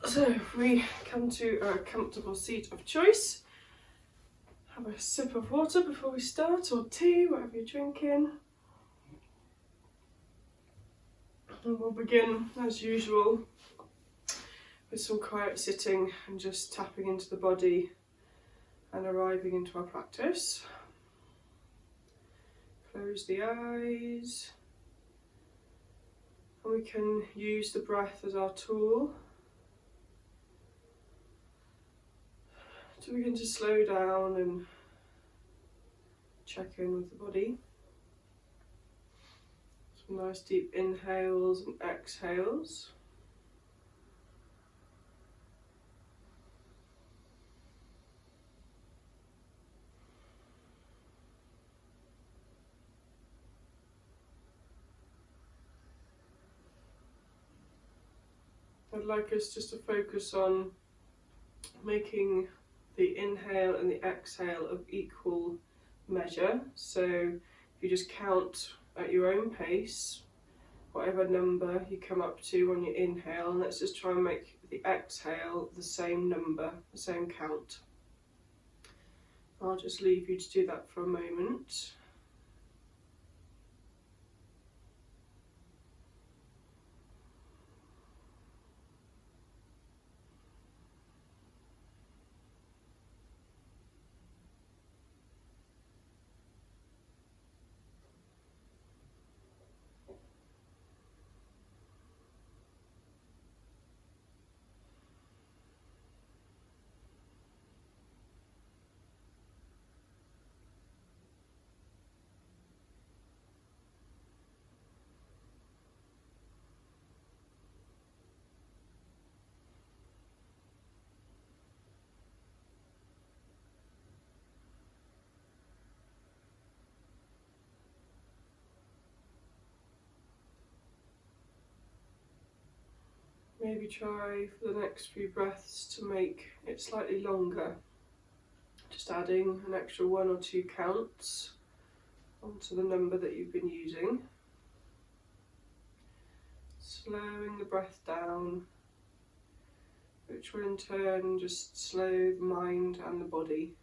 So if we come to a comfortable seat of choice, have a sip of water before we start, or tea, whatever you're drinking. And we'll begin, as usual, with some quiet sitting and just tapping into the body and arriving into our practice. Close the eyes, and we can use the breath as our tool to begin to slow down and check in with the body. Some nice deep inhales and exhales. I'd like us just to focus on making the inhale and the exhale of equal measure. So if you just count at your own pace, whatever number you come up to on your inhale, and let's just try and make the exhale the same number, the same count. I'll just leave you to do that for a moment. Maybe try for the next few breaths to make it slightly longer, just adding an extra 1 or 2 counts onto the number that you've been using. Slowing the breath down, which will in turn just slow the mind and the body.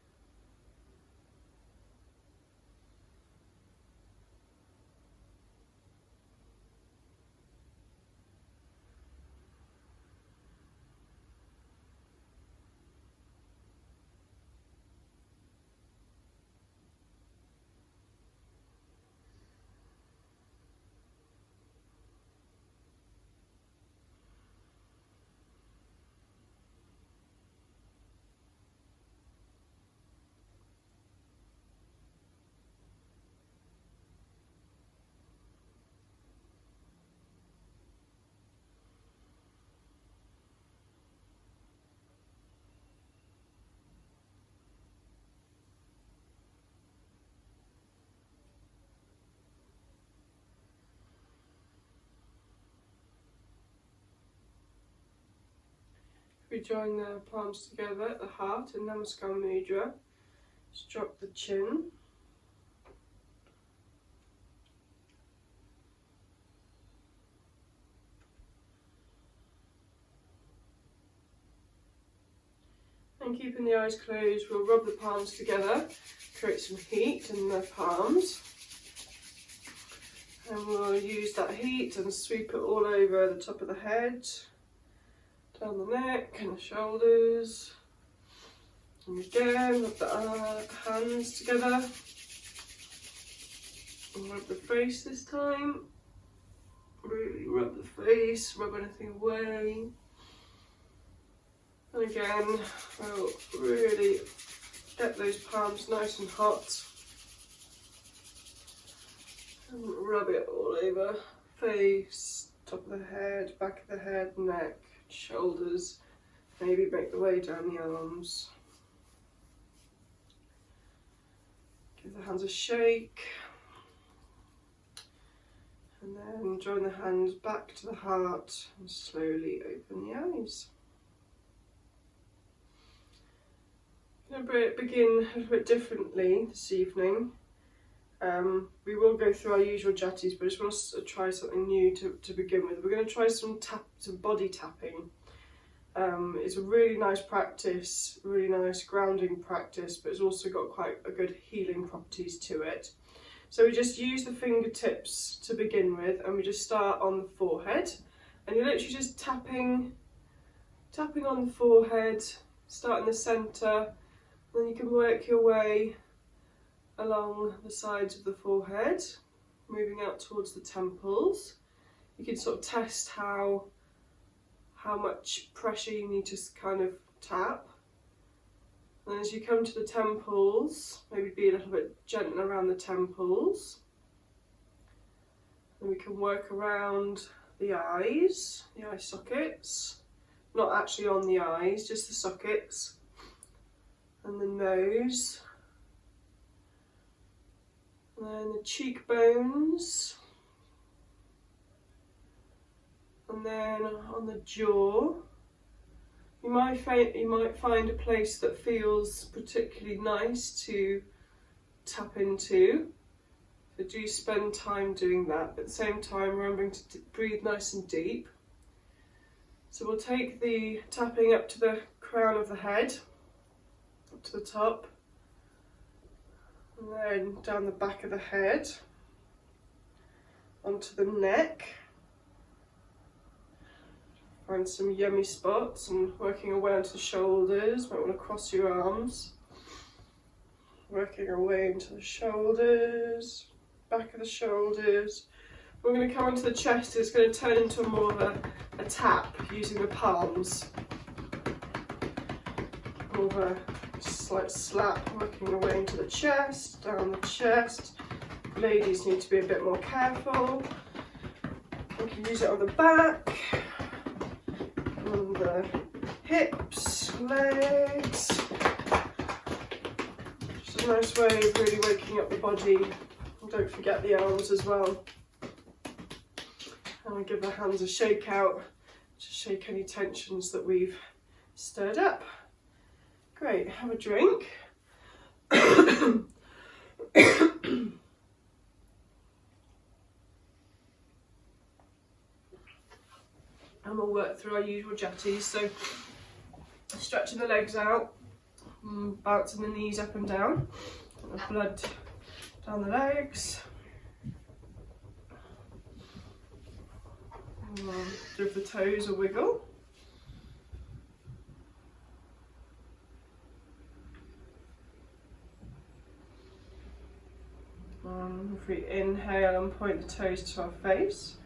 We join the palms together at the heart in Namaskar Mudra. Just drop the chin. And keeping the eyes closed, we'll rub the palms together, create some heat in the palms. And we'll use that heat and sweep it all over the top of the head, down the neck and the shoulders. And again, rub the hands together. And rub the face this time. Really rub the face, rub anything away. And again, we'll really get those palms nice and hot. And rub it all over, face, top of the head, back of the head, neck, shoulders. Maybe make the way down the arms. Give the hands a shake. And then join the hands back to the heart and slowly open the eyes. I'm going to begin a little bit differently this evening. We will go through our usual jatis, but I just want to try something new to begin with. We're going to try some body tapping. It's a really nice practice, really nice grounding practice, but it's also got quite a good healing properties to it. So we just use the fingertips to begin with, and we just start on the forehead, and you're literally just tapping on the forehead, start in the centre, then you can work your way along the sides of the forehead, moving out towards the temples. You can sort of test how much pressure you need to kind of tap. And as you come to the temples, maybe be a little bit gentle around the temples. And we can work around the eye sockets. Not actually on the eyes, just the sockets. And the nose. And then the cheekbones. And then on the jaw. You might find a place that feels particularly nice to tap into. So do spend time doing that, but at the same time remembering to breathe nice and deep. So we'll take the tapping up to the crown of the head, up to the top, and then down the back of the head, onto the neck. Find some yummy spots and working our way onto the shoulders. Might want to cross your arms. Working our way into the shoulders, back of the shoulders. We're going to come onto the chest. It's going to turn into more of a tap using the palms. More of a slight slap, working our way into the chest, down the chest. Ladies need to be a bit more careful. We can use it on the back. On the hips, legs. Just a nice way of really waking up the body. And don't forget the arms as well. And we give the hands a shake out to shake any tensions that we've stirred up. Great, have a drink. And we'll work through our usual jatis. So stretching the legs out, bouncing the knees up and down, and the blood down the legs. And give the toes a wiggle. If we inhale and point the toes to our face.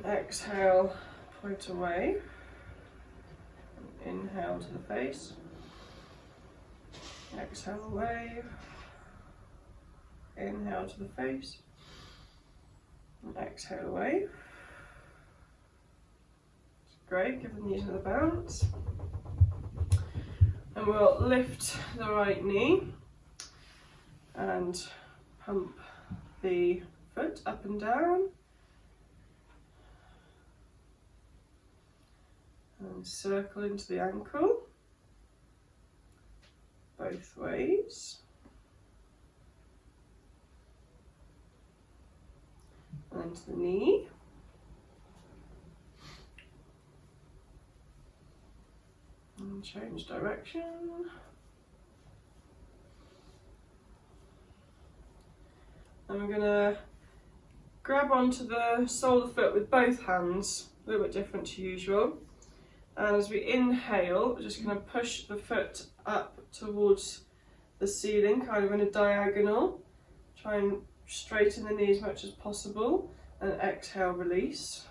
Exhale, point away. Inhale to the face. Exhale away. Inhale to the face. And exhale away. Great, give the knees another bounce. And we'll lift the right knee and pump the foot up and down. And circle into the ankle, both ways. And into the knee. And change direction. And we're going to grab onto the sole of the foot with both hands, a little bit different to usual. And as we inhale, we're just going to push the foot up towards the ceiling, kind of in a diagonal. Try and straighten the knee as much as possible, and exhale, release.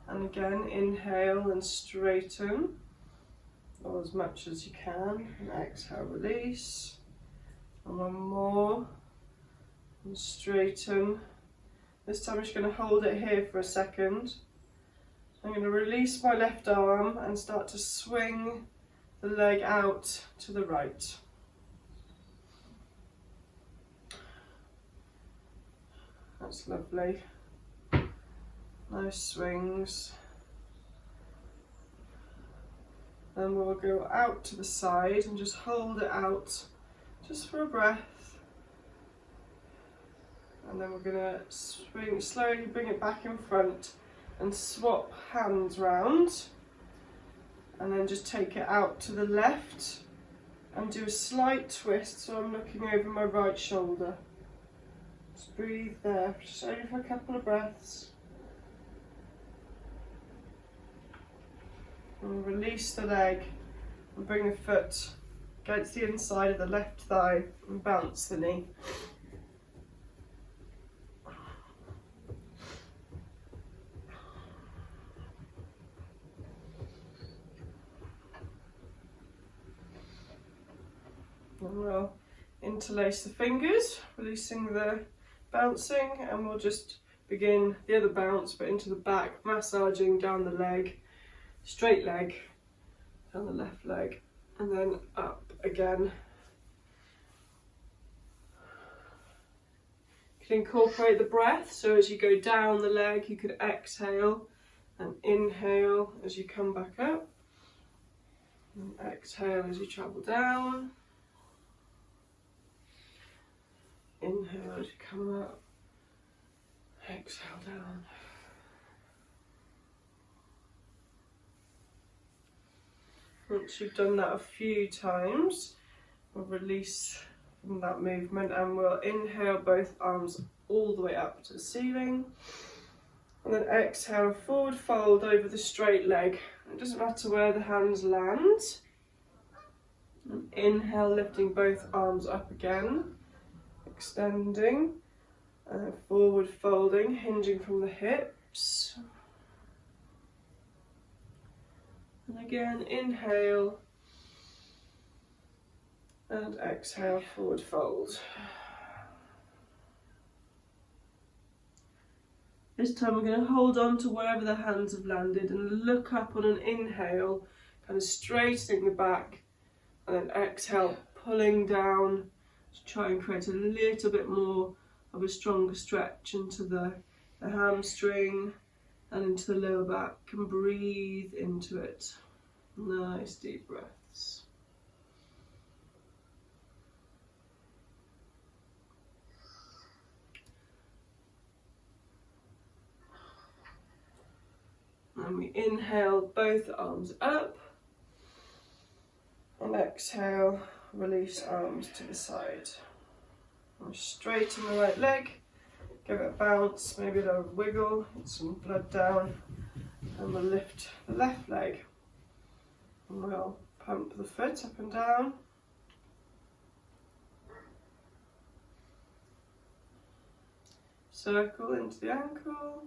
And again, inhale and straighten, or as much as you can, and exhale, release. And one more, and straighten. This time I'm just going to hold it here for a second. I'm going to release my left arm and start to swing the leg out to the right. That's lovely. Nice swings. Then we'll go out to the side and just hold it out just for a breath. And then we're going to swing, slowly bring it back in front and swap hands round, and then just take it out to the left and do a slight twist so I'm looking over my right shoulder. Just breathe there, just only for a couple of breaths. And release the leg and bring the foot against the inside of the left thigh and bounce the knee. And we'll interlace the fingers, releasing the bouncing, and we'll just begin the other bounce but into the back, massaging down the leg, straight leg, down the left leg, and then up again. You can incorporate the breath, so as you go down the leg you could exhale and inhale as you come back up, and exhale as you travel down. Inhale as you come up, exhale down. Once you've done that a few times, we'll release from that movement and we'll inhale both arms all the way up to the ceiling. And then exhale, forward fold over the straight leg. It doesn't matter where the hands land. And inhale, lifting both arms up again. Extending, and then forward folding, hinging from the hips. And again, inhale, and exhale, forward fold. This time we're going to hold on to wherever the hands have landed and look up on an inhale, kind of straightening the back, and then exhale, pulling down. Try and create a little bit more of a stronger stretch into the hamstring and into the lower back, and breathe into it. Nice deep breaths. And we inhale, both arms up, and exhale, release arms to the side. And straighten the right leg, give it a bounce, maybe a little wiggle, get some blood down, and we'll lift the left leg. And we'll pump the foot up and down. Circle into the ankle.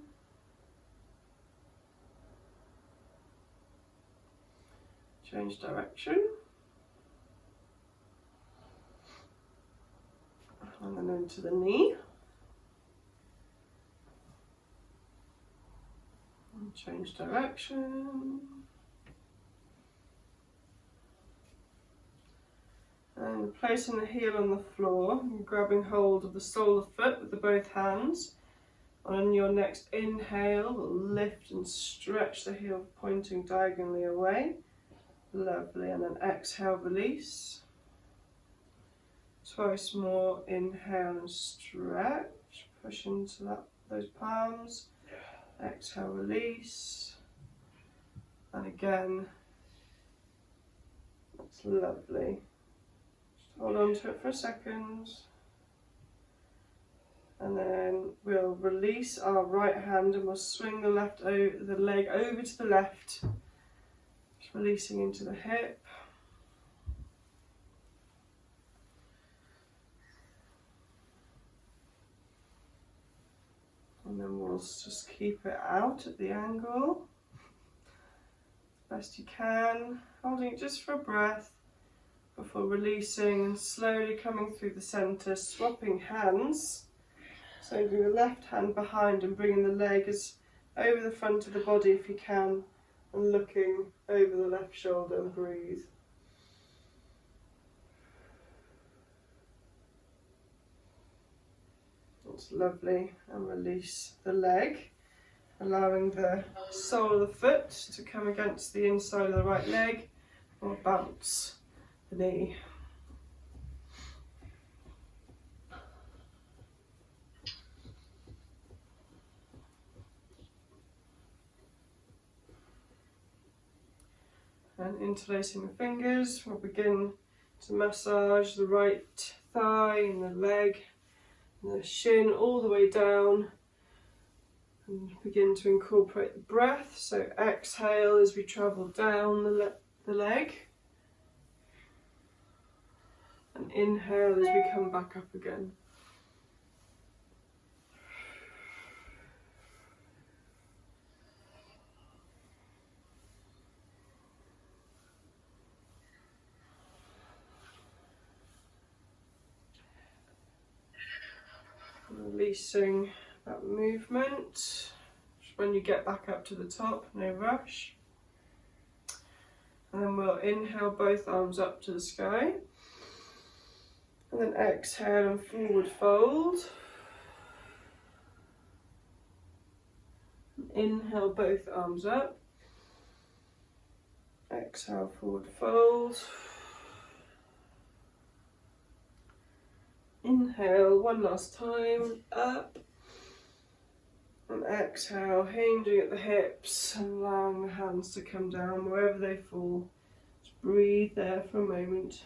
Change direction. And then into the knee. And change direction. And placing the heel on the floor and grabbing hold of the sole of the foot with the both hands. On your next inhale, we'll lift and stretch the heel, pointing diagonally away. Lovely. And then exhale, release. Twice more, inhale and stretch, push into those palms, exhale, release, and again, that's lovely. Just hold on to it for a second, and then we'll release our right hand and we'll swing the leg over to the left, just releasing into the hip. And then we'll just keep it out at the angle, as best you can, holding it just for a breath before releasing and slowly coming through the centre, swapping hands. So do the left hand behind and bringing the leg as over the front of the body if you can, and looking over the left shoulder, and breathe. That's lovely. And release the leg, allowing the sole of the foot to come against the inside of the right leg, or bounce the knee. And interlacing the fingers, we'll begin to massage the right thigh and the leg and the shin all the way down, and begin to incorporate the breath. So exhale as we travel down the leg, and inhale as we come back up again. Releasing that movement. Just when you get back up to the top, no rush. And then we'll inhale both arms up to the sky. And then exhale and forward fold. Inhale both arms up. Exhale, forward fold. Inhale one last time, up, and exhale, hinging at the hips and allowing the hands to come down wherever they fall. Just breathe there for a moment.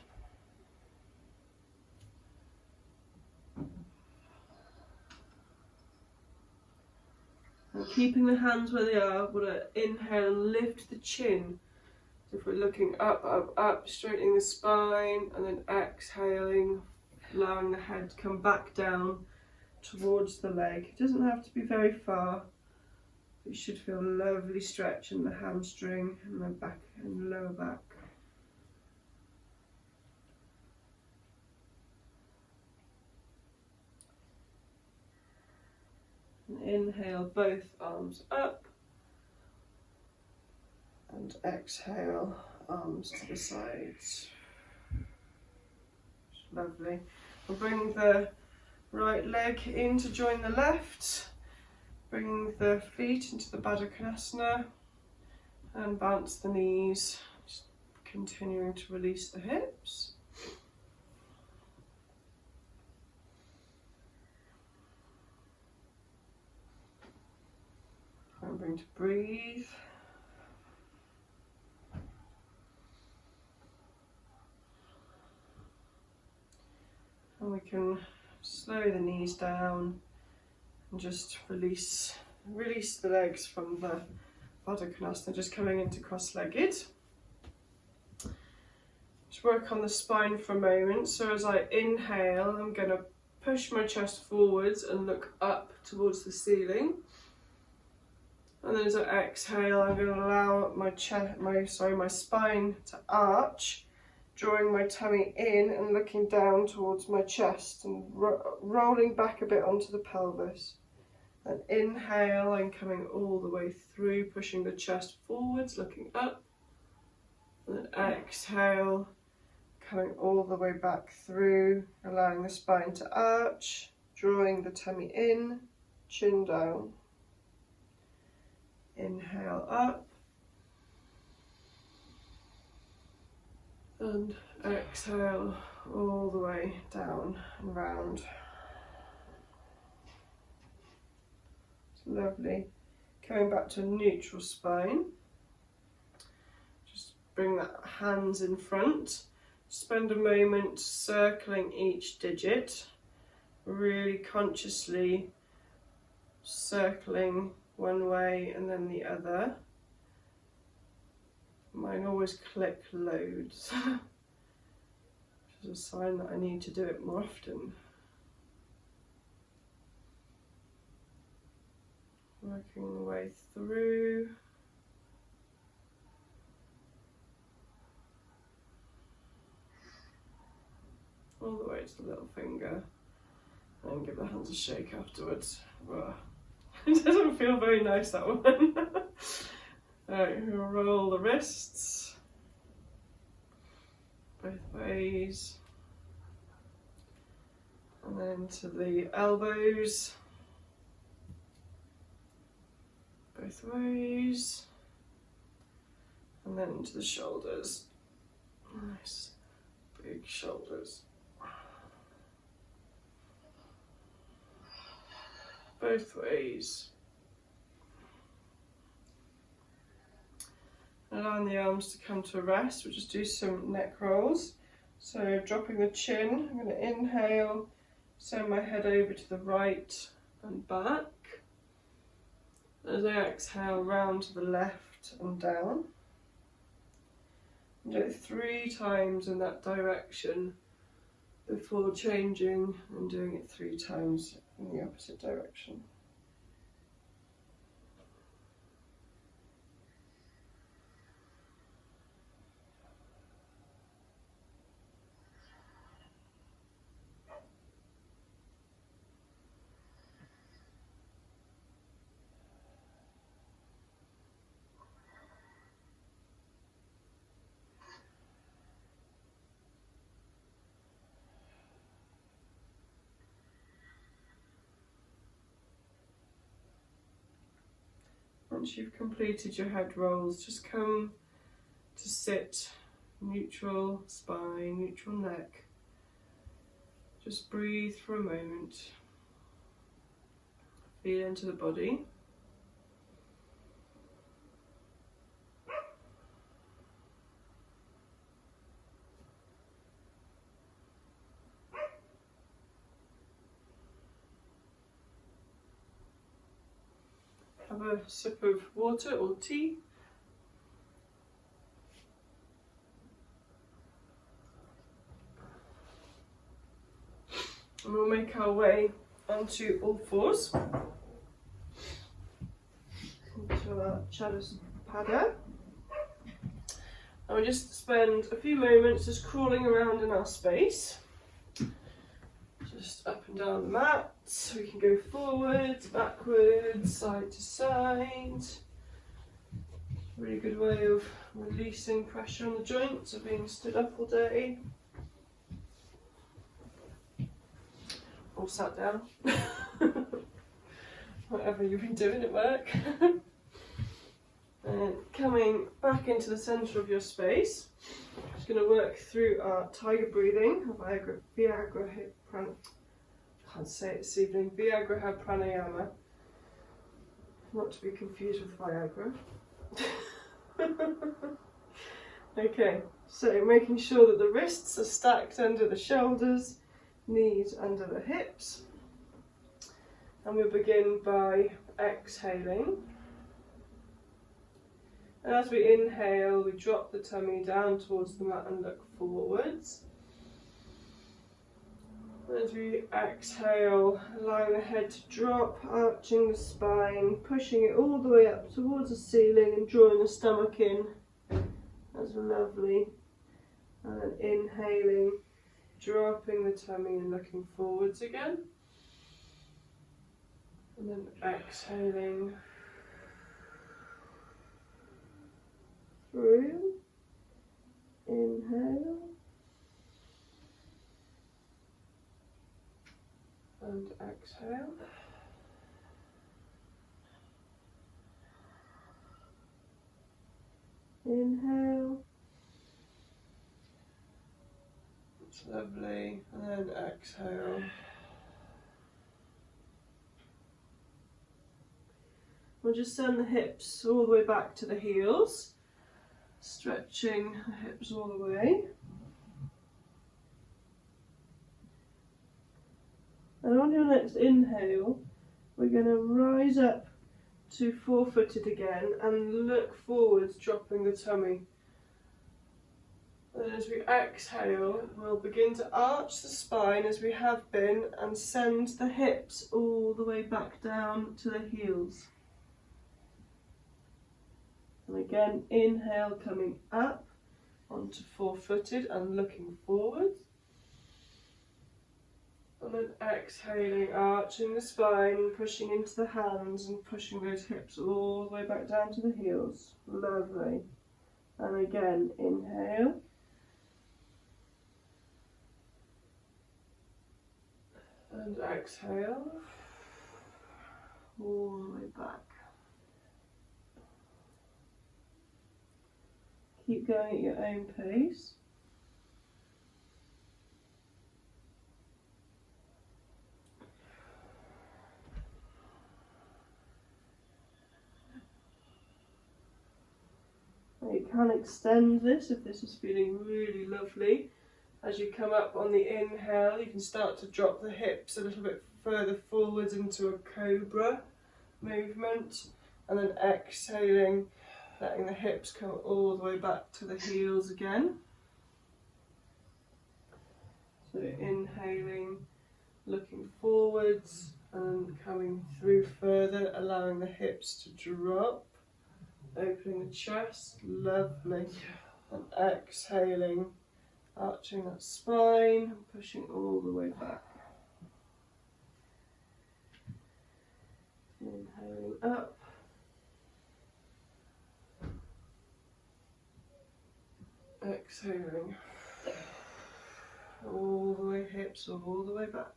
And keeping the hands where they are, we're going to inhale and lift the chin. So if we're looking up, up, up, straightening the spine, and then exhaling, allowing the head to come back down towards the leg. It doesn't have to be very far. You should feel a lovely stretch in the hamstring and the back and lower back. And inhale both arms up, and exhale arms to the sides. Lovely. We'll bring the right leg in to join the left, bringing the feet into the Baddha Konasana, and bounce the knees, just continuing to release the hips. Remembering to breathe. And we can slow the knees down and just release the legs from the Baddha Konasana, just coming into cross-legged. Just work on the spine for a moment. So as I inhale, I'm going to push my chest forwards and look up towards the ceiling. And then as I exhale, I'm going to allow my spine to arch, drawing my tummy in and looking down towards my chest and rolling back a bit onto the pelvis. And inhale, I'm coming all the way through, pushing the chest forwards, looking up. And then exhale, coming all the way back through, allowing the spine to arch, drawing the tummy in, chin down. Inhale up. And exhale all the way down and round. It's lovely. Coming back to a neutral spine. Just bring the hands in front. Spend a moment circling each digit. Really consciously circling one way and then the other. Mine always click loads, which is a sign that I need to do it more often. Working the way through. All the way to the little finger, and give the hands a shake afterwards. Ugh. It doesn't feel very nice, that one. Alright, we'll roll the wrists both ways, and then to the elbows both ways, and then to the shoulders. Nice big shoulders. Both ways. Allowing the arms to come to a rest, we'll just do some neck rolls. So dropping the chin, I'm going to inhale, send my head over to the right and back. As I exhale, round to the left and down. Do it 3 times in that direction before changing and doing it 3 times in the opposite direction. Once you've completed your head rolls, just come to sit, neutral spine, neutral neck. Just breathe for a moment. Feel into the body. Have a sip of water or tea. And we'll make our way onto all fours, into our Pada. And we'll just spend a few moments just crawling around in our space. Just up and down the mat. So we can go forwards, backwards, side to side. Really good way of releasing pressure on the joints of being stood up all day. Or sat down. Whatever you've been doing at work. And coming back into the centre of your space. Just going to work through our tiger breathing, can't say it this evening, Viagra pranayama, not to be confused with Viagra. Okay, so making sure that the wrists are stacked under the shoulders, knees under the hips, and we'll begin by exhaling. And as we inhale, we drop the tummy down towards the mat and look forwards. As we exhale, allowing the head to drop, arching the spine, pushing it all the way up towards the ceiling and drawing the stomach in. That's lovely. And then inhaling, dropping the tummy and looking forwards again. And then exhaling through. Inhale. And exhale. Inhale. It's lovely. And then exhale. We'll just send the hips all the way back to the heels, stretching the hips all the way. And on your next inhale, we're going to rise up to four-footed again and look forwards, dropping the tummy. And as we exhale, we'll begin to arch the spine as we have been and send the hips all the way back down to the heels. And again, inhale, coming up onto four-footed and looking forwards. And then exhaling, arching the spine, pushing into the hands and pushing those hips all the way back down to the heels. Lovely. And again, inhale. And exhale. All the way back. Keep going at your own pace. you can extend this if this is feeling really lovely. As you come up on the inhale, you can start to drop the hips a little bit further forwards into a cobra movement, and then exhaling, letting the hips come all the way back to the heels again. So inhaling, looking forwards and coming through further, allowing the hips to drop, opening the chest, lovely, and exhaling, arching that spine, pushing all the way back. Inhaling up. Exhaling. All the way hips, all the way back.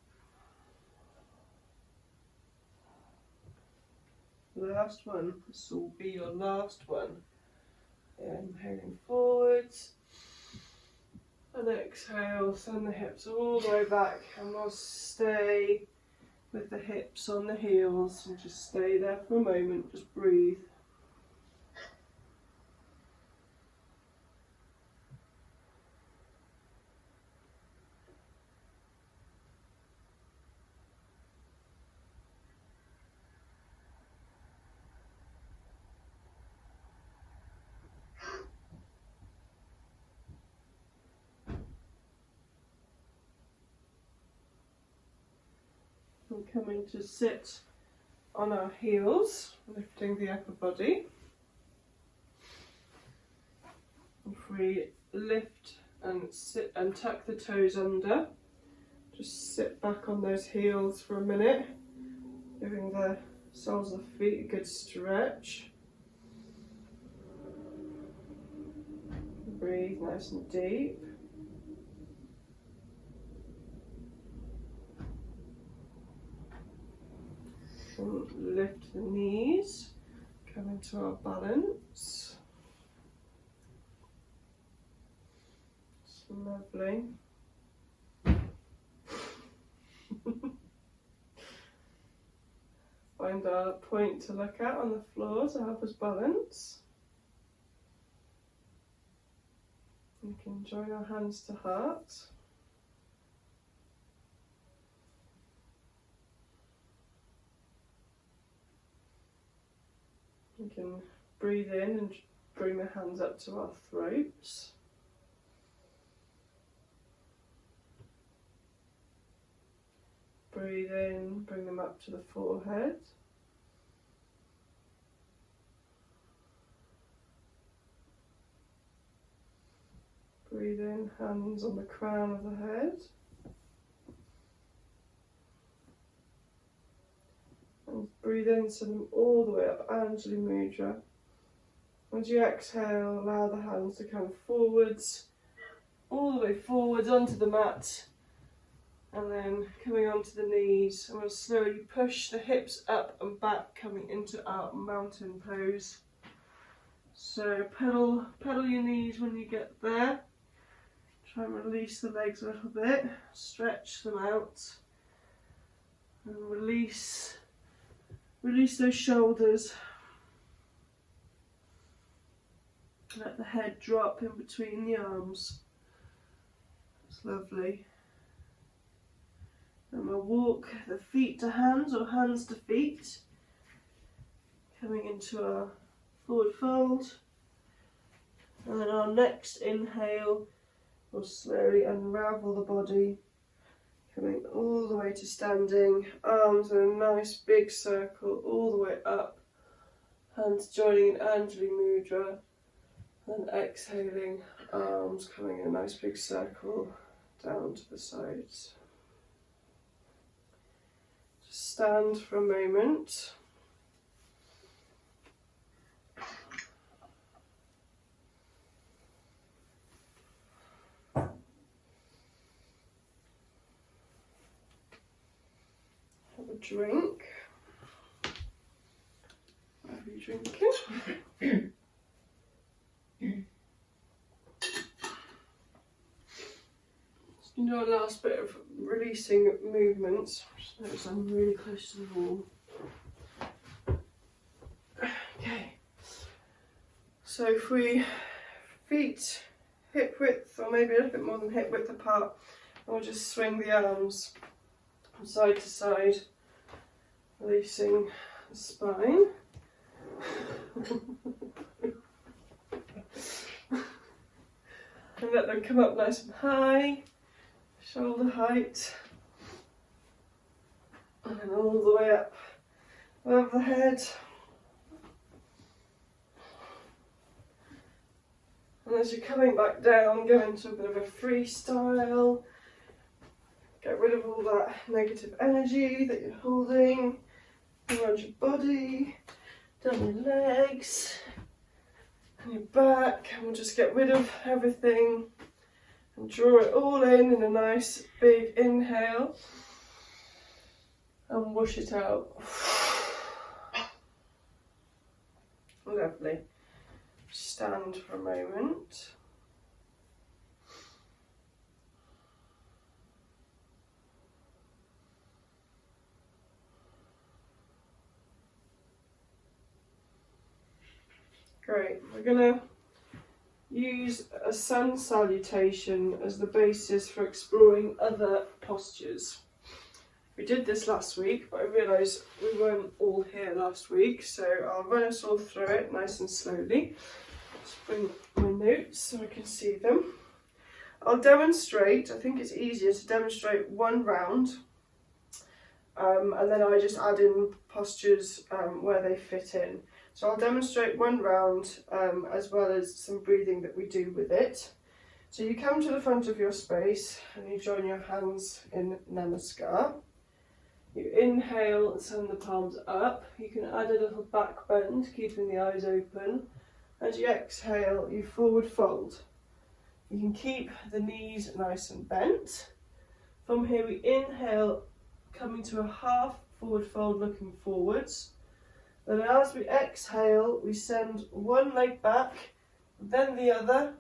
Last one. This will be your last one. Inhaling forwards. And exhale, send the hips all the way back, and we'll stay with the hips on the heels and just stay there for a moment, just breathe. We're coming to sit on our heels, lifting the upper body. If we lift and sit and tuck the toes under, just sit back on those heels for a minute, giving the soles of the feet a good stretch. Breathe nice and deep. And lift the knees, come into our balance. It's lovely. Find our point to look at on the floor to help us balance. We can join our hands to heart. We can breathe in and bring the hands up to our throats. Breathe in, bring them up to the forehead. Breathe in, hands on the crown of the head. And breathe in, send them all the way up, Anjali Mudra. As you exhale, allow the hands to come forwards, all the way forwards onto the mat, and then coming onto the knees. And we'll slowly push the hips up and back, coming into our mountain pose. So pedal your knees when you get there. Try and release the legs a little bit, stretch them out, and release those shoulders. Let the head drop in between the arms. It's lovely. And we'll walk the feet to hands or hands to feet, coming into our forward fold. And then our next inhale, we'll slowly unravel the body, coming all the way to standing, arms in a nice big circle all the way up, hands joining in Anjali Mudra, and exhaling, arms coming in a nice big circle down to the sides. Just stand for a moment. Drink. What are you drinking? Just do our last bit of releasing movements. Just notice I'm really close to the wall. Okay. So if we feet hip width, or maybe a little bit more than hip width apart. And we'll just swing the arms from side to side, releasing the spine. And let them come up nice and high, shoulder height, and then all the way up above the head. And as you're coming back down, go into a bit of a freestyle. Get rid of all that negative energy that you're holding around your body, down your legs, and your back. And we'll just get rid of everything and draw it all in a nice big inhale. And wash it out. Lovely. Stand for a moment. Great. We're going to use a sun salutation as the basis for exploring other postures. We did this last week, but I realised we weren't all here last week, so I'll run us all through it nice and slowly. Just bring my notes so I can see them. I'll demonstrate. I think it's easier to demonstrate one round, and then I just add in postures where they fit in. So I'll demonstrate one round as well as some breathing that we do with it. So you come to the front of your space and you join your hands in Namaskar. You inhale and send the palms up. You can add a little back bend, keeping the eyes open. As you exhale, you forward fold. You can keep the knees nice and bent. From here we inhale, coming to a half forward fold looking forwards. Then as we exhale, we send one leg back, then the other,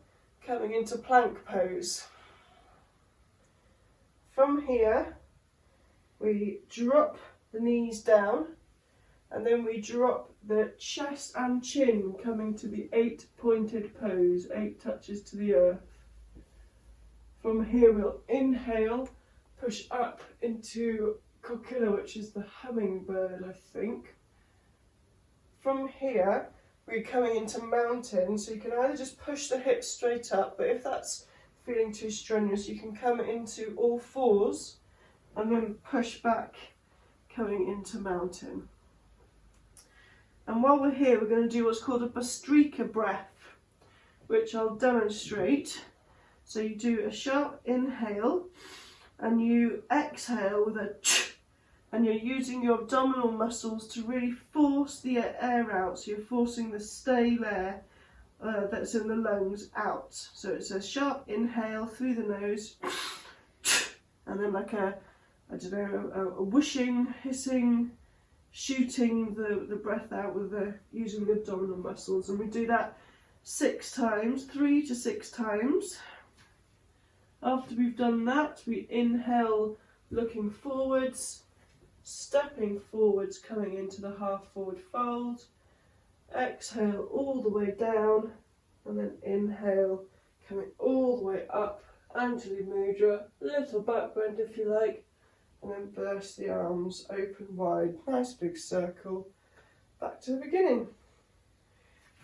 coming into plank pose. From here, we drop the knees down, and then we drop the chest and chin, coming to the 8-pointed pose, 8 touches to the earth. From here, we'll inhale, push up into Kokila, which is the hummingbird, I think. From here, we're coming into mountain, so you can either just push the hips straight up, but if that's feeling too strenuous, you can come into all fours and then push back, coming into mountain. And while we're here, we're going to do what's called a Bastrika breath, which I'll demonstrate. So you do a sharp inhale, and you exhale with a ch, and you're using your abdominal muscles to really force the air out. So you're forcing the stale air that's in the lungs out. So it's a sharp inhale through the nose, and then like a whooshing, hissing, shooting the breath out with using the abdominal muscles. And we do that 6 times, 3 to 6 times. After we've done that, we inhale, looking forwards, stepping forwards, coming into the half forward fold. Exhale all the way down, and then inhale, coming all the way up, Anjali Mudra, little back bend if you like, and then burst the arms open wide, nice big circle, back to the beginning.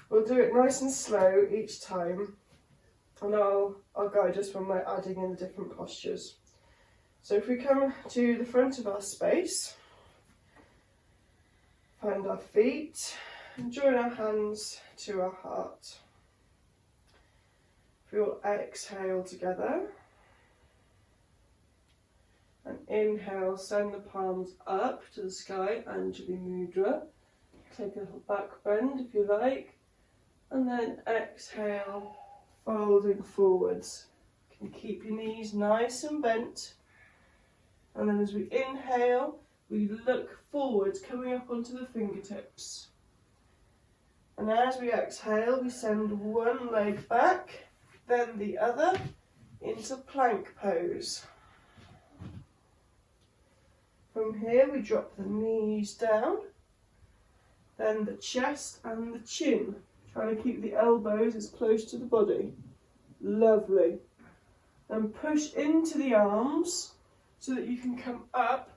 We'll do it nice and slow each time, and I'll guide us when we're adding in the different postures. So if we come to the front of our space, find our feet, and join our hands to our heart. We will exhale together, and inhale, send the palms up to the sky, Anjali Mudra. Take a little back bend if you like, and then exhale, folding forwards. You can keep your knees nice and bent, and then as we inhale, we look forwards, coming up onto the fingertips. And as we exhale, we send one leg back, then the other, into plank pose. From here, we drop the knees down, then the chest and the chin Trying to keep the elbows as close to the body. Lovely. And push into the arms so that you can come up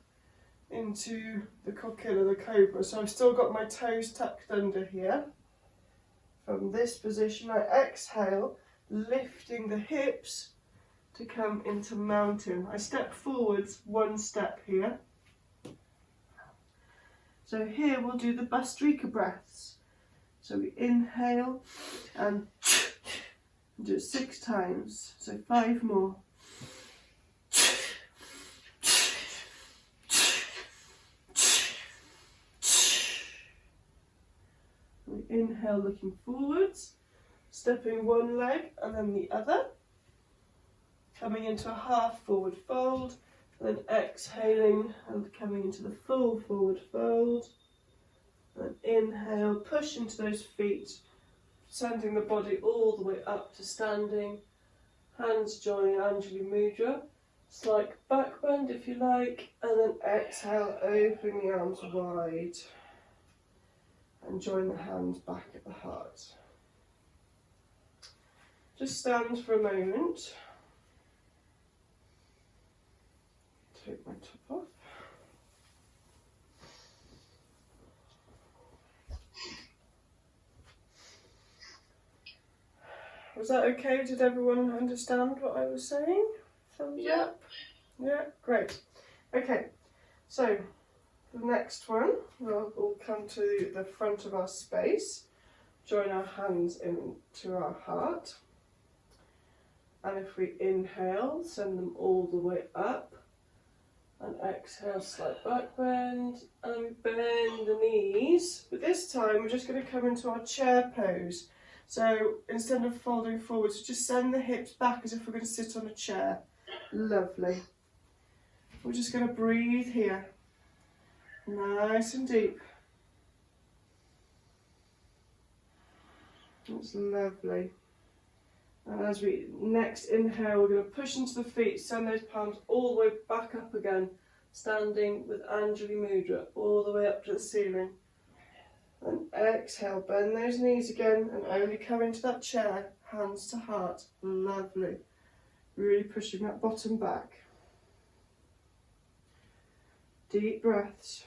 into the coccylla, the cobra. So I've still got my toes tucked under here. From this position, I exhale, lifting the hips to come into mountain. I step forwards one step here. So here we'll do the Bhastrika breaths. So we inhale and do it 6 times. So 5 more. We inhale looking forwards, stepping one leg and then the other. Coming into a half forward fold, and then exhaling and coming into the full forward fold. And inhale, push into those feet, sending the body all the way up to standing. Hands joining Anjali Mudra, slight back bend if you like, and then exhale, opening the arms wide. And join the hands back at the heart. Just stand for a moment. Take my top off. Was that okay? Did everyone understand what I was saying? Thumbs up? Yeah, great. Okay, so the next one, we'll come to the front of our space, join our hands into our heart, and if we inhale, send them all the way up, and exhale, slight back bend, and we bend the knees, but this time we're just going to come into our chair pose. So instead of folding forwards, just send the hips back as if we're going to sit on a chair. Lovely. We're just going to breathe here. Nice and deep. That's lovely. And as we next inhale, we're going to push into the feet, send those palms all the way back up again, standing with Anjali Mudra, all the way up to the ceiling. And exhale, bend those knees again and only come into that chair, hands to heart. Lovely. Really pushing that bottom back. Deep breaths.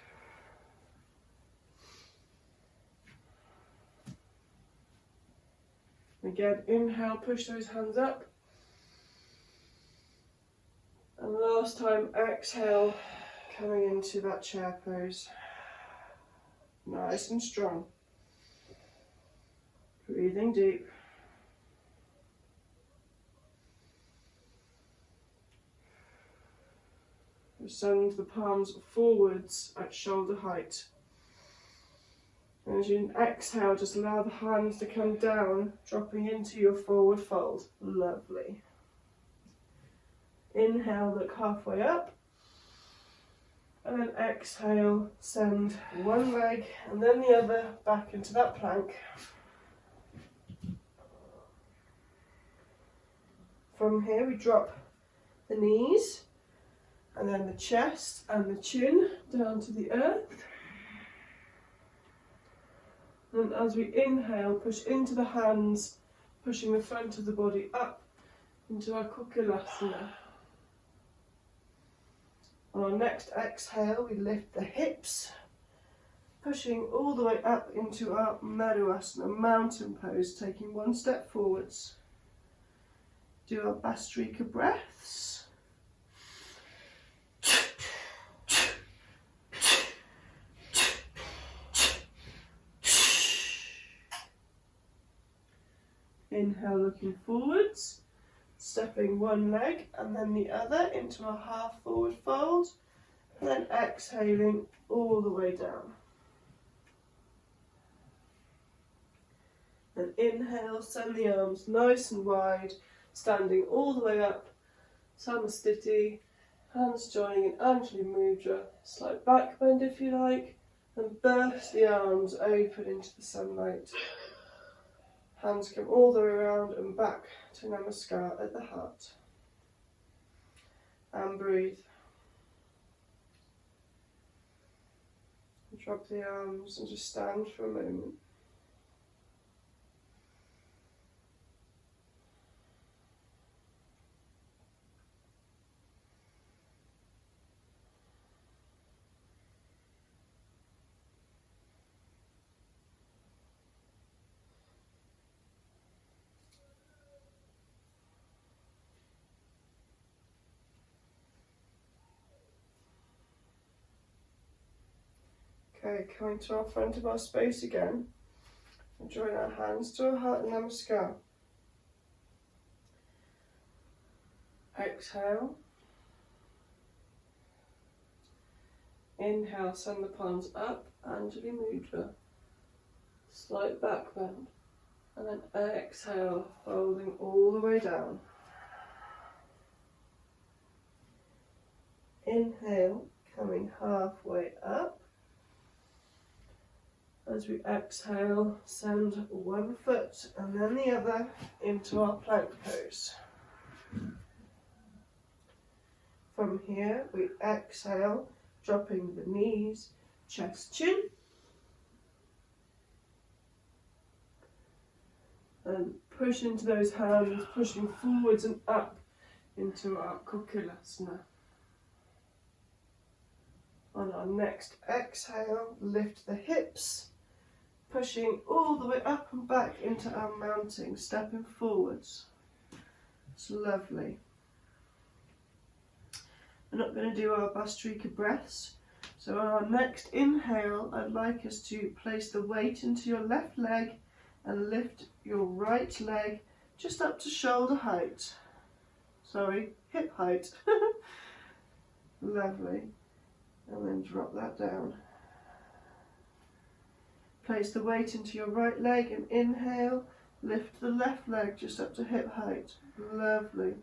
Again, inhale, push those hands up. And last time, exhale, coming into that chair pose. Nice and strong. Breathing deep. Send the palms forwards at shoulder height. And as you exhale, just allow the hands to come down, dropping into your forward fold. Lovely. Inhale, look halfway up. And then exhale, send one leg and then the other back into that plank. From here we drop the knees and then the chest and the chin down to the earth. And as we inhale, push into the hands, pushing the front of the body up into our Kukulasana. On our next exhale, we lift the hips, pushing all the way up into our Madhusana, mountain pose, taking one step forwards. Do our Bhastrika breaths. Inhale, looking forwards. Stepping one leg and then the other into a half forward fold, and then exhaling all the way down. Then inhale, send the arms nice and wide, standing all the way up, Samastiti, hands joining in Anjali Mudra, slight back bend if you like, and burst the arms open into the sunlight. Hands come all the way around and back to Namaskar at the heart. And breathe. Drop the arms and just stand for a moment. Okay, coming to our front of our space again. And join our hands to a Hatha Namaskar. Exhale. Inhale, send the palms up, Anjali Mudra. Slight back bend. And then exhale, folding all the way down. Inhale, coming halfway up. As we exhale, send one foot and then the other into our plank pose. From here, we exhale, dropping the knees, chest, chin. And push into those hands, pushing forwards and up into our Kokilasana. On our next exhale, lift the hips, pushing all the way up and back into our mounting, stepping forwards. It's lovely. We're not going to do our Bhastrika breaths. So on our next inhale, I'd like us to place the weight into your left leg and lift your right leg just up to shoulder height. Sorry, hip height. Lovely. And then drop that down. Place the weight into your right leg and inhale. Lift the left leg just up to hip height. Lovely.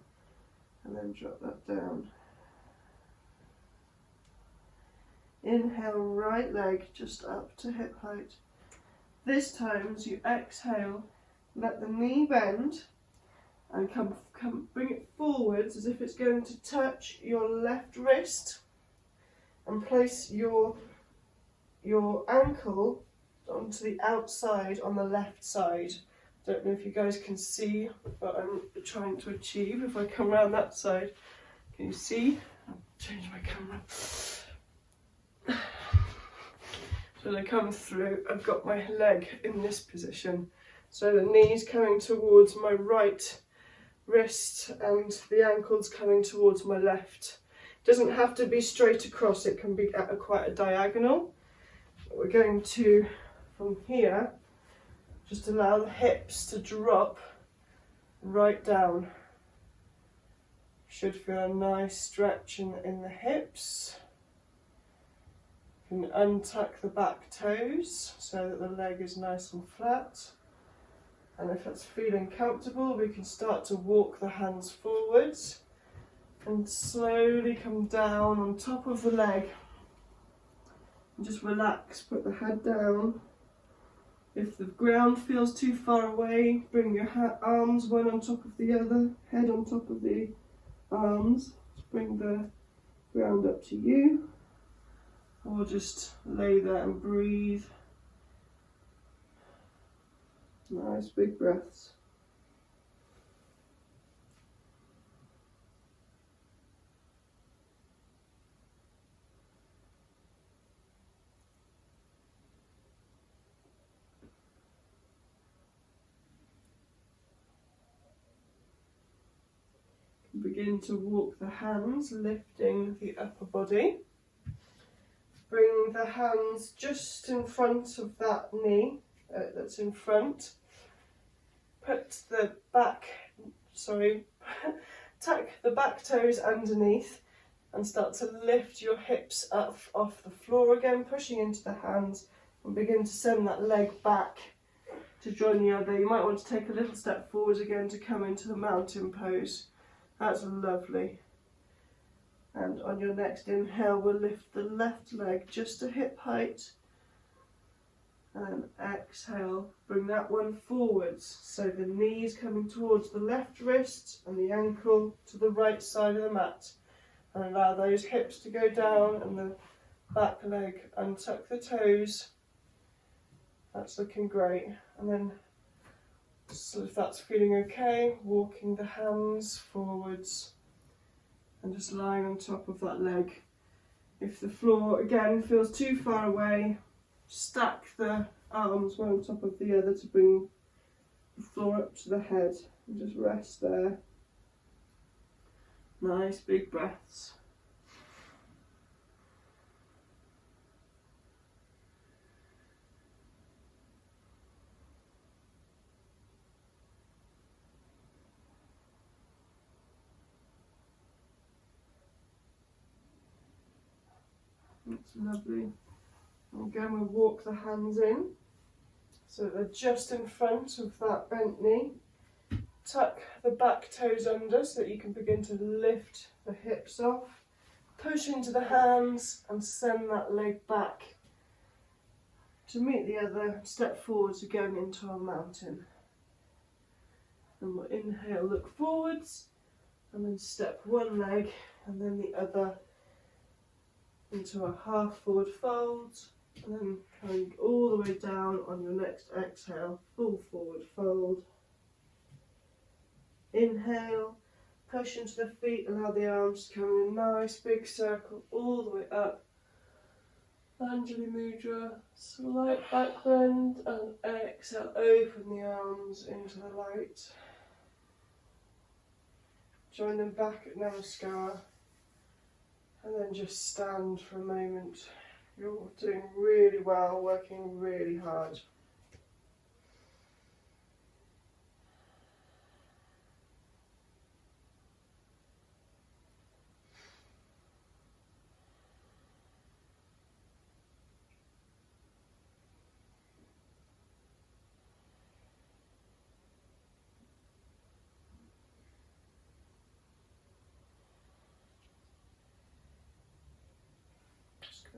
And then drop that down. Inhale, right leg just up to hip height. This time, as you exhale, let the knee bend and bring it forwards as if it's going to touch your left wrist, and place your ankle onto the outside on the left side. Don't know if you guys can see what I'm trying to achieve. If I come around that side, can you see? I'll change my camera. So as I come through, I've got my leg in this position. So the knees coming towards my right wrist and the ankles coming towards my left. It doesn't have to be straight across, it can be at quite a diagonal. We're going to, from here, just allow the hips to drop right down. Should feel a nice stretch in the hips. You can untuck the back toes so that the leg is nice and flat. And if that's feeling comfortable, we can start to walk the hands forwards and slowly come down on top of the leg. And just relax, put the head down. If the ground feels too far away, bring your arms one on top of the other, head on top of the arms. Just bring the ground up to you. Or just lay there and breathe. Nice big breaths. Begin to walk the hands, lifting the upper body. Bring the hands just in front of that knee that's in front. Tuck the back toes underneath and start to lift your hips up off the floor again, pushing into the hands, and begin to send that leg back to join the other. You might want to take a little step forward again to come into the mountain pose. That's lovely. And on your next inhale, we'll lift the left leg just to hip height. And exhale, bring that one forwards. So the knees coming towards the left wrist and the ankle to the right side of the mat. And allow those hips to go down and the back leg, untuck the toes. That's looking great. And then, so if that's feeling okay, walking the hands forwards. And just lying on top of that leg. If the floor again feels too far away, stack the arms one on top of the other to bring the floor up to the head and just rest there. Nice big breaths. Lovely. And again, we'll walk the hands in so they're just in front of that bent knee. Tuck the back toes under so that you can begin to lift the hips off. Push into the hands and send that leg back to meet the other. Step forwards again into our mountain. And we'll inhale, look forwards, and then step one leg and then the other into a half forward fold, and then coming all the way down on your next exhale, full forward fold. Inhale, push into the feet, allow the arms to come in a nice big circle all the way up. Anjali Mudra, slight back bend, and exhale, open the arms into the light. Join them back at Namaskar, and then just stand for a moment. You're doing really well, working really hard.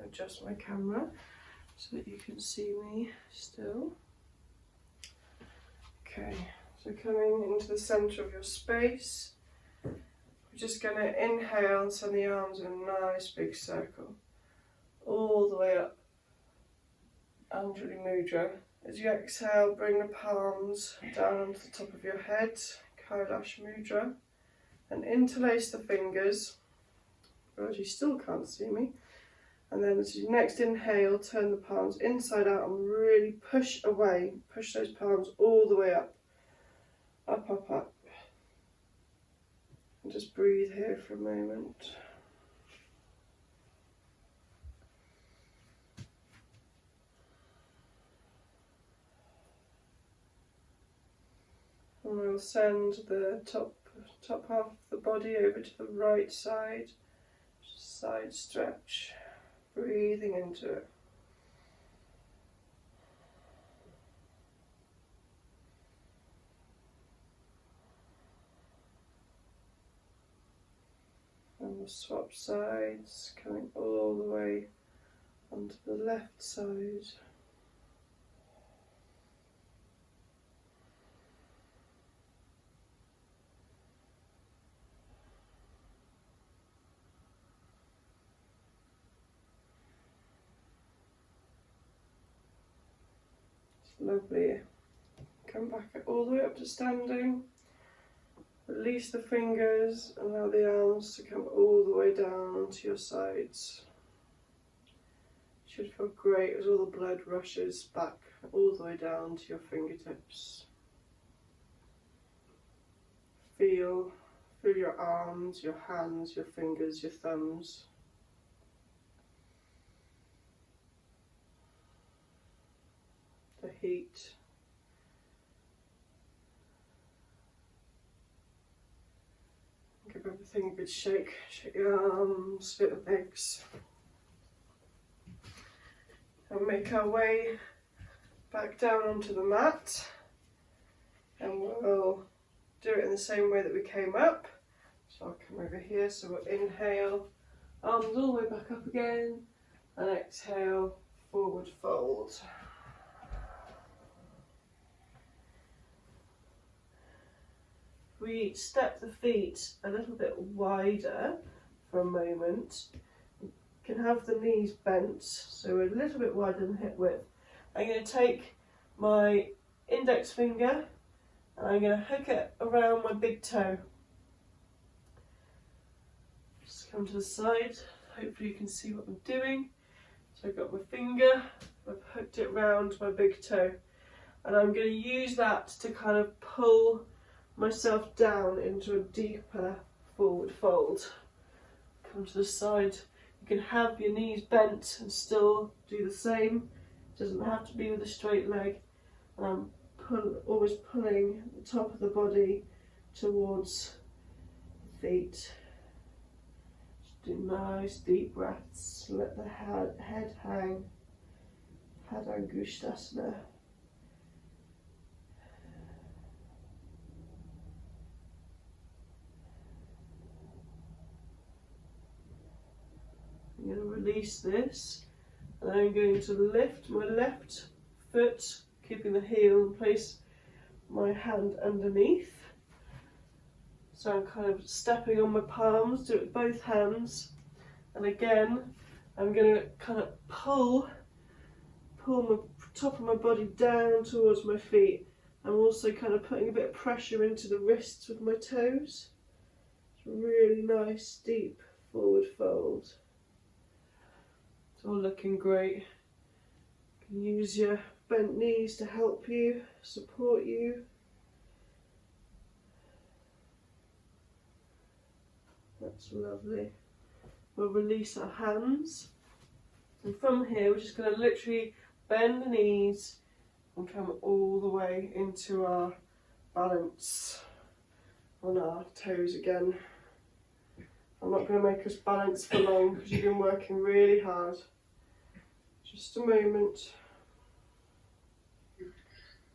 Adjust my camera so that you can see me still. Okay, so coming into the centre of your space, we're just going to inhale and send the arms in a nice big circle all the way up. Anjali Mudra. As you exhale, bring the palms down onto the top of your head, Kailash Mudra, and interlace the fingers. Otherwise you still can't see me. And then as you next inhale, turn the palms inside out and really push away. Push those palms all the way up. Up, up, up. And just breathe here for a moment. And we'll send the top half of the body over to the right side. Side stretch. Breathing into it. And we'll swap sides, coming all the way onto the left side. Lovely. Come back all the way up to standing. Release the fingers, allow the arms to come all the way down to your sides. Should feel great as all the blood rushes back all the way down to your fingertips. Feel your arms, your hands, your fingers, your thumbs. The heat. Give everything a good shake. Shake your arms, fit the legs. And make our way back down onto the mat. And we'll do it in the same way that we came up. So I'll come over here. So we'll inhale, arms all the way back up again. And exhale, forward fold. We step the feet a little bit wider for a moment. You can have the knees bent, so we're a little bit wider than hip width. I'm going to take my index finger and I'm going to hook it around my big toe. Just come to the side, hopefully you can see what I'm doing. So I've got my finger, I've hooked it around my big toe, and I'm going to use that to kind of pull myself down into a deeper forward fold. Come to the side. You can have your knees bent and still do the same. It doesn't have to be with a straight leg. And I'm always pulling the top of the body towards the feet. Just Do nice deep breaths. Let the head hang. Hatha Angushtasana. I'm going to release this, and I'm going to lift my left foot, keeping the heel, and place my hand underneath. So I'm kind of stepping on my palms, do it with both hands, and again I'm going to kind of pull my top of my body down towards my feet. I'm also kind of putting a bit of pressure into the wrists with my toes. It's a really nice deep forward fold. It's all looking great. You can use your bent knees to help you, support you. That's lovely. We'll release our hands, and from here we're just going to literally bend the knees and come all the way into our balance on our toes again. I'm not going to make us balance for long because you've been working really hard. Just a moment.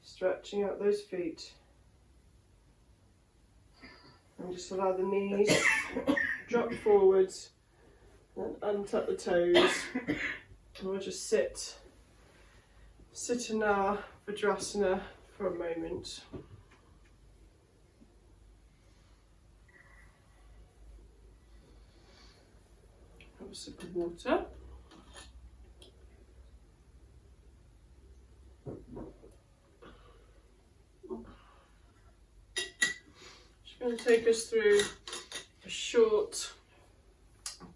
Stretching out those feet. And just allow the knees drop forwards and untuck the toes. And we'll just sit in our Vajrasana for a moment. Have a sip of water. Just going to take us through a short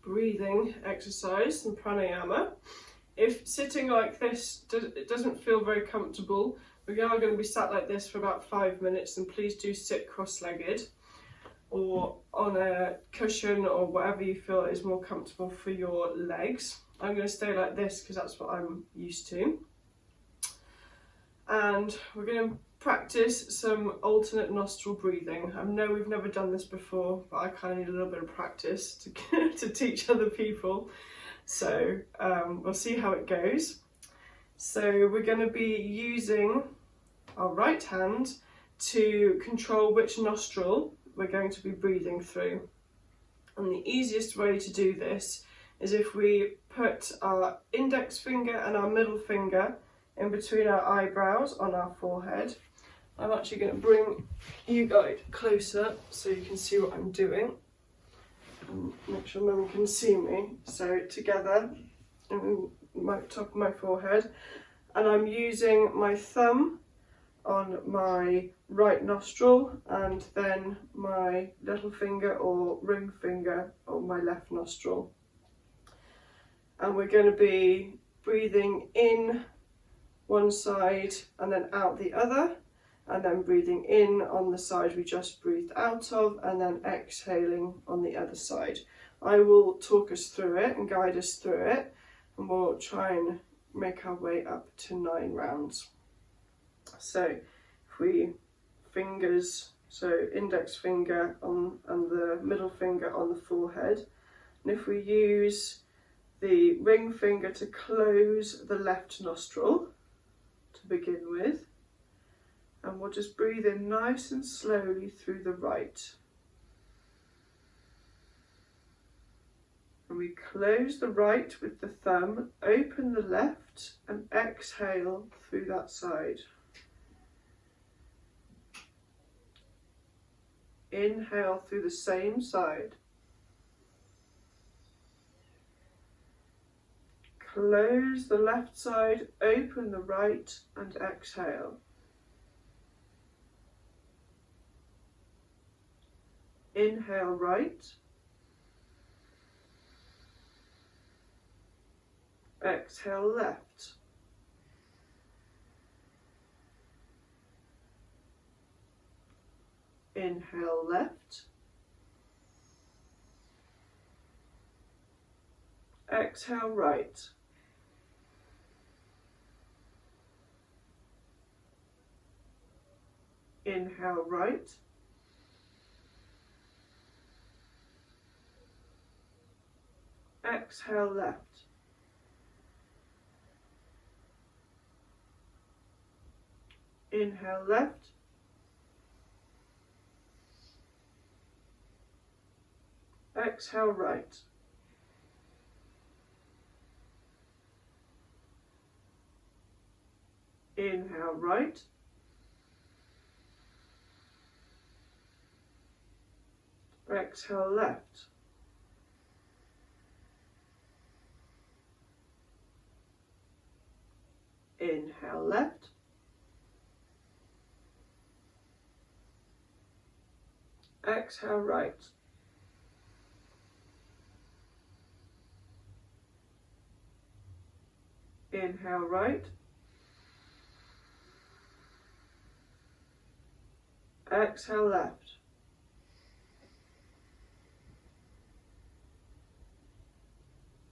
breathing exercise, some pranayama. If sitting like this it doesn't feel very comfortable, we are going to be sat like this for about 5 minutes, and please do sit cross-legged or on a cushion or whatever you feel is more comfortable for your legs. I'm going to stay like this because that's what I'm used to. And we're going to practice some alternate nostril breathing. I know we've never done this before, but I kind of need a little bit of practice to teach other people. So we'll see how it goes. So we're going to be using our right hand to control which nostril we're going to be breathing through. And the easiest way to do this is if we put our index finger and our middle finger in between our eyebrows on our forehead. I'm actually going to bring you guys closer so you can see what I'm doing. And make sure no one can see me. So together, on my top of my forehead, and I'm using my thumb on my right nostril and then my little finger or ring finger on my left nostril. And we're going to be breathing in one side and then out the other, and then breathing in on the side we just breathed out of, and then exhaling on the other side. I will talk us through it and guide us through it, and we'll try and make our way up to 9 rounds. So if we fingers, so index finger on and the middle finger on the forehead, and if we use the ring finger to close the left nostril to begin with, and we'll just breathe in nice and slowly through the right. And we close the right with the thumb, open the left, and exhale through that side. Inhale through the same side. Close the left side, open the right, and exhale. Inhale right. Exhale left. Inhale left. Exhale right. Inhale right. Exhale left. Inhale left. Exhale right. Inhale right. Exhale left. Inhale left. Exhale right. Inhale right. Exhale left.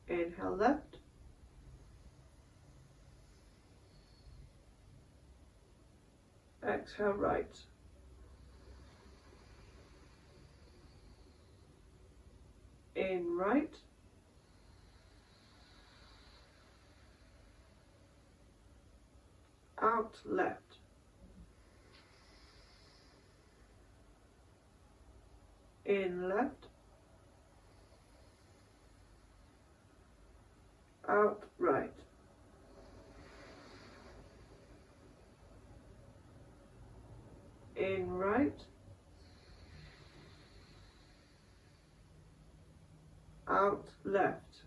Inhale left. Exhale right. In right. Out left. In left. Out right. In right. Out left.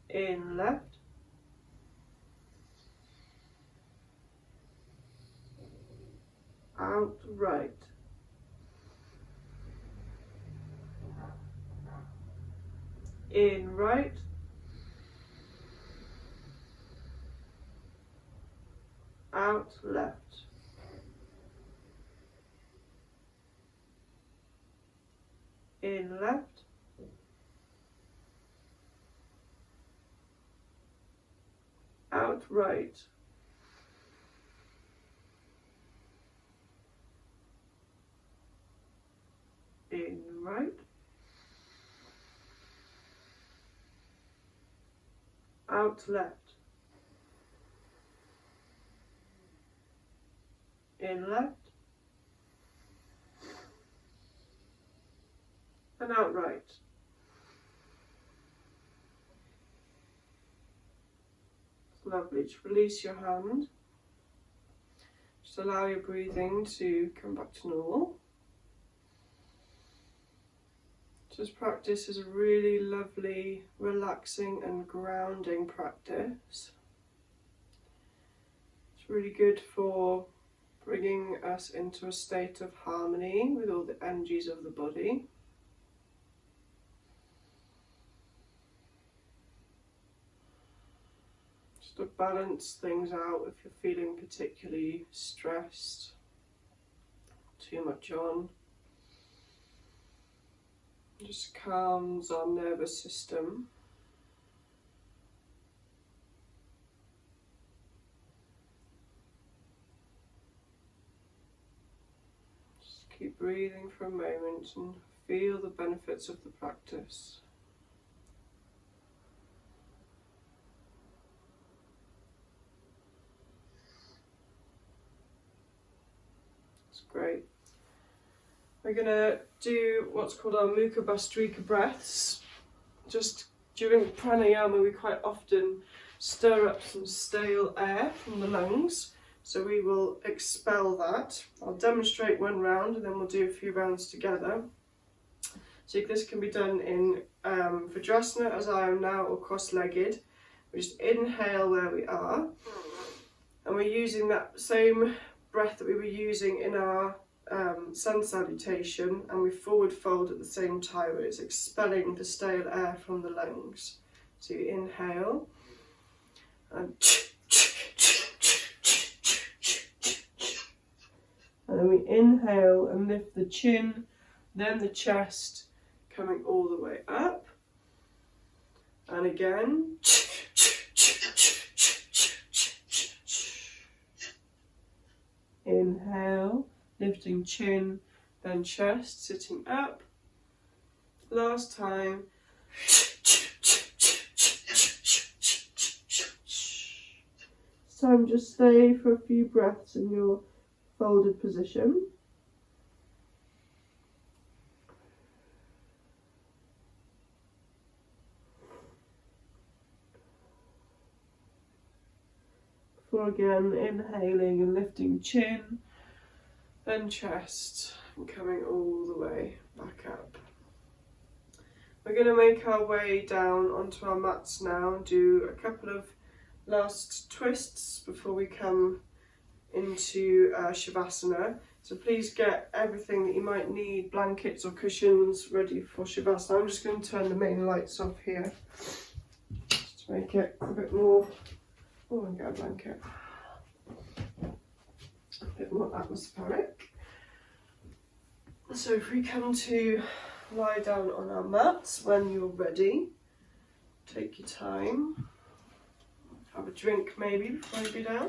In left. Out right. In right. Out left. In left. Out right. In right. Out left. In left. And out right. It's lovely. Just release your hand. Just allow your breathing to come back to normal. This practice is a really lovely, relaxing and grounding practice. It's really good for bringing us into a state of harmony with all the energies of the body. Just to balance things out if you're feeling particularly stressed, too much on. Just calms our nervous system. Just keep breathing for a moment and feel the benefits of the practice. It's great. We're going to do what's called our Mukha Bhastrika breaths. Just during pranayama, we quite often stir up some stale air from the lungs. So we will expel that. I'll demonstrate one round and then we'll do a few rounds together. So this can be done in Vajrasana, as I am now, or cross-legged. We just inhale where we are. And we're using that same breath that we were using in our sun salutation, and we forward fold at the same time. It's expelling the stale air from the lungs. So you inhale and then we inhale and lift the chin, then the chest, coming all the way up, and again. Inhale, lifting chin, then chest, sitting up, Last time. This time just stay for a few breaths in your folded position. Before again inhaling and lifting chin and chest and coming all the way back up. We're going to make our way down onto our mats now and do a couple of last twists before we come into Shavasana. So please get everything that you might need, blankets or cushions, ready for Shavasana. I'm just going to turn the main lights off here just to make it a bit more, oh, and get a blanket, a bit more atmospheric. So if we come to lie down on our mats when you're ready, take your time, have a drink maybe before you go down.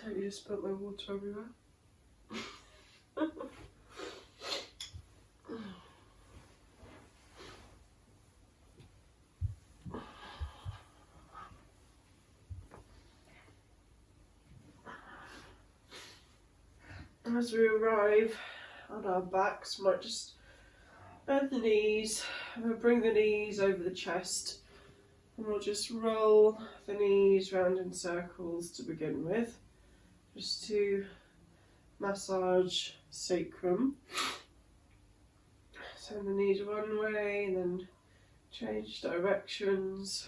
Totally just spilled my water everywhere. As we arrive on our backs, we might just bend the knees, and we'll bring the knees over the chest, and we'll just roll the knees round in circles to begin with, just to massage sacrum. Send the knees one way and then change directions.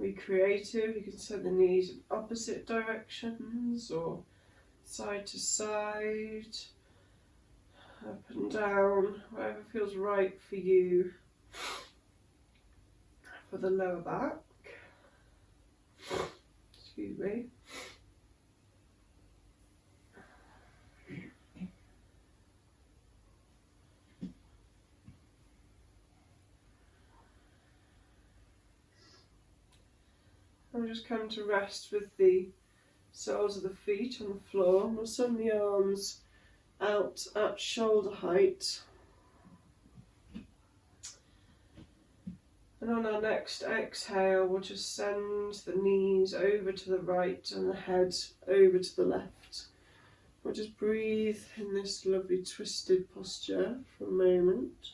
Be creative, you can send the knees in opposite directions or side to side, up and down, whatever feels right for you. For the lower back, excuse me. I'll just come to rest with the soles of the feet on the floor. We'll send the arms out at shoulder height. And on our next exhale, we'll just send the knees over to the right and the head over to the left. We'll just breathe in this lovely twisted posture for a moment.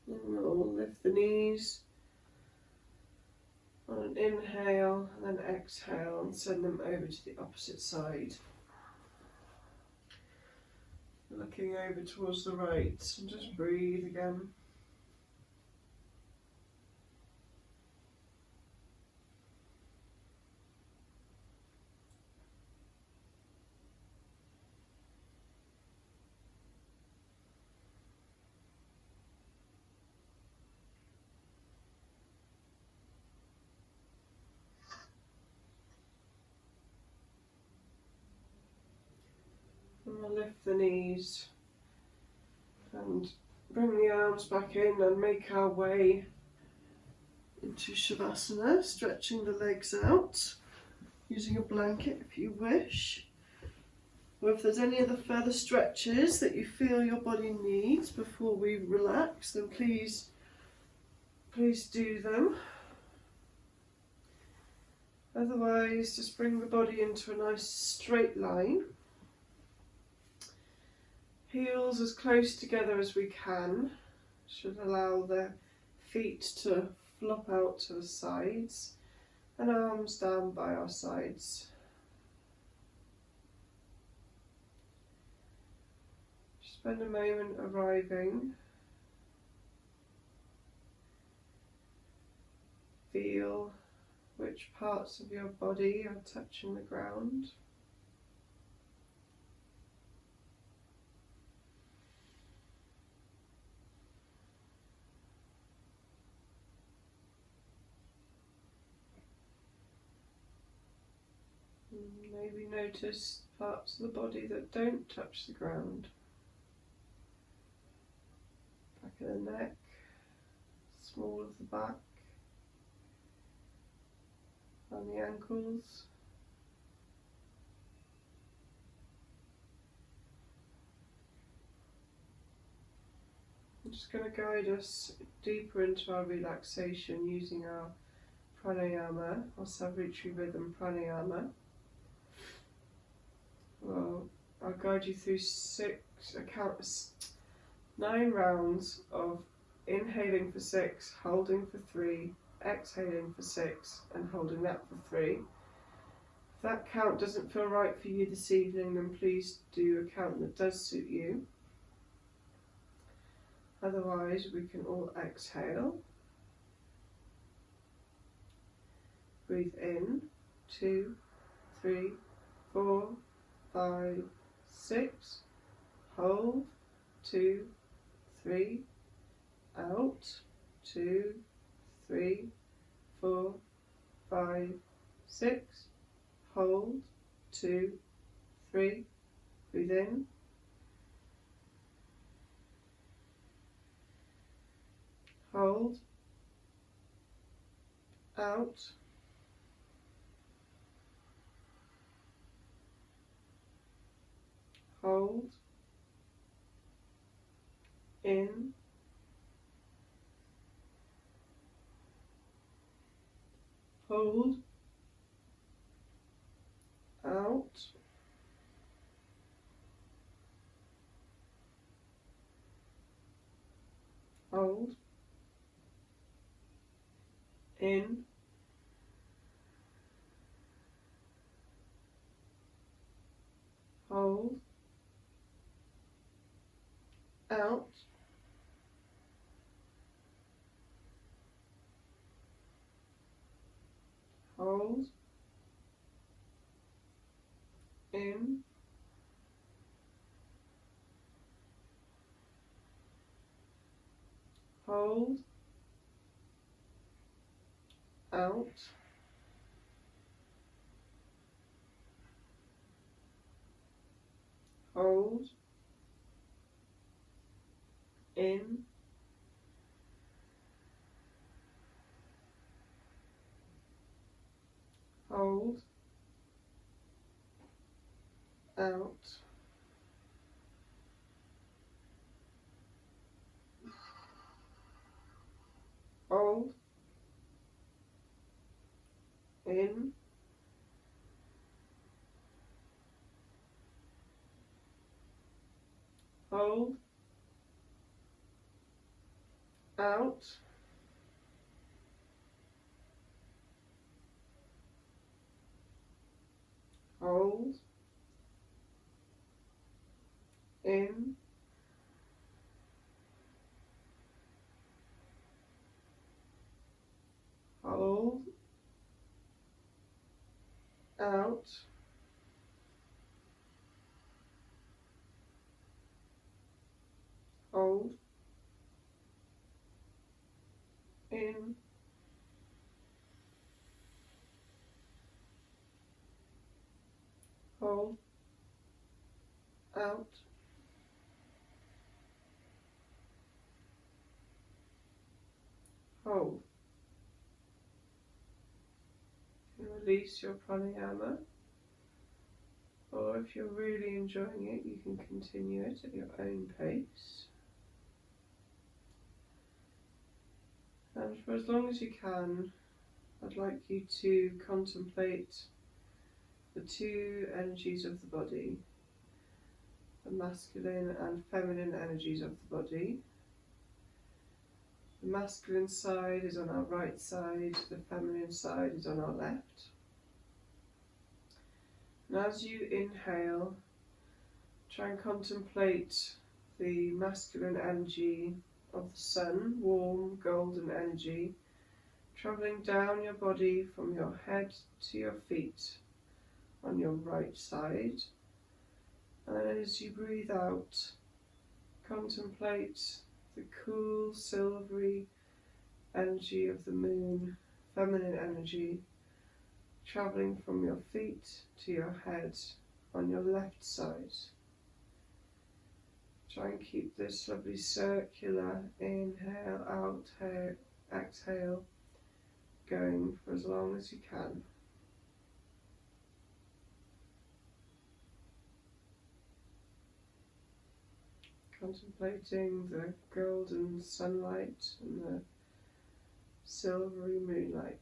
And we'll lift the knees on an inhale and then exhale and send them over to the opposite side. Looking over towards the right and just breathe again. And we'll lift the knees and bring the arms back in and make our way into Shavasana, stretching the legs out, using a blanket if you wish. Or if there's any other further stretches that you feel your body needs before we relax, then please do them. Otherwise, just bring the body into a nice straight line. Heels as close together as we can. Should allow the feet to flop out to the sides and arms down by our sides. Spend a moment arriving. Feel which parts of your body are touching the ground. Maybe notice parts of the body that don't touch the ground. Back of the neck, small of the back, and the ankles. I'm just going to guide us deeper into our relaxation using our pranayama, our Savitri rhythm pranayama. Well, I'll guide you through 9 rounds of inhaling for 6, holding for 3, exhaling for 6, and holding that for 3. If that count doesn't feel right for you this evening, then please do a count that does suit you. Otherwise, we can all exhale. Breathe in, 2, 3, 4, 5, 6. Hold, 2, 3. Out, 2, 3, 4, 5, 6. Hold, 2, 3. Breathe in. Hold, out, hold, in, hold, out, hold, in, hold, out, hold, in, hold, out, hold, in, hold, out, hold, in, hold, out, hold, in, hold, out, hold, in, hold, out, hold. And release your pranayama, or if you're really enjoying it, you can continue it at your own pace. And for as long as you can, I'd like you to contemplate the 2 energies of the body, the masculine and feminine energies of the body. The masculine side is on our right side, the feminine side is on our left. And as you inhale, try and contemplate the masculine energy of the sun, warm golden energy, travelling down your body from your head to your feet on your right side. And as you breathe out, contemplate the cool silvery energy of the moon, feminine energy, travelling from your feet to your head on your left side. Try and keep this lovely circular inhale, out, exhale going for as long as you can. Contemplating the golden sunlight and the silvery moonlight.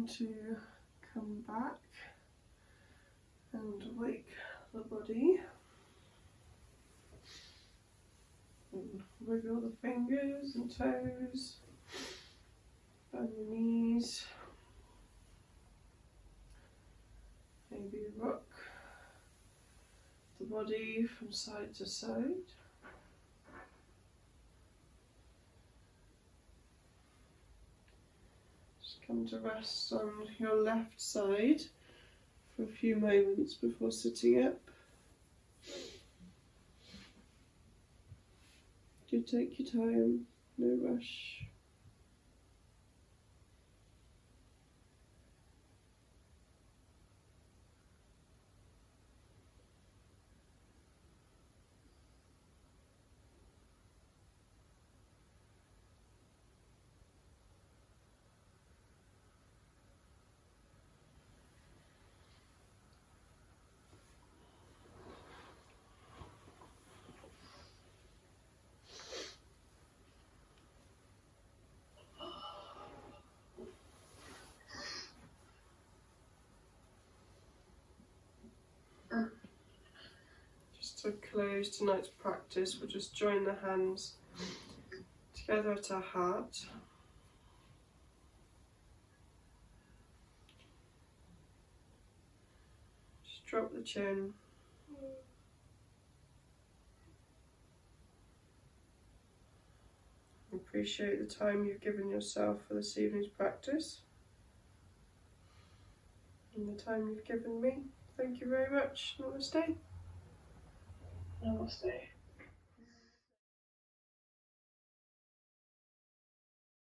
going to come back and wake the body. And wiggle the fingers and toes, bend the knees, maybe rock the body from side to side. Just come to rest on your left side for a few moments before sitting up. Do take your time, no rush. Just to close tonight's practice, we'll just join the hands together at our heart. Just drop the chin. Appreciate the time you've given yourself for this evening's practice and the time you've given me. Thank you very much. Namaste. Namaste.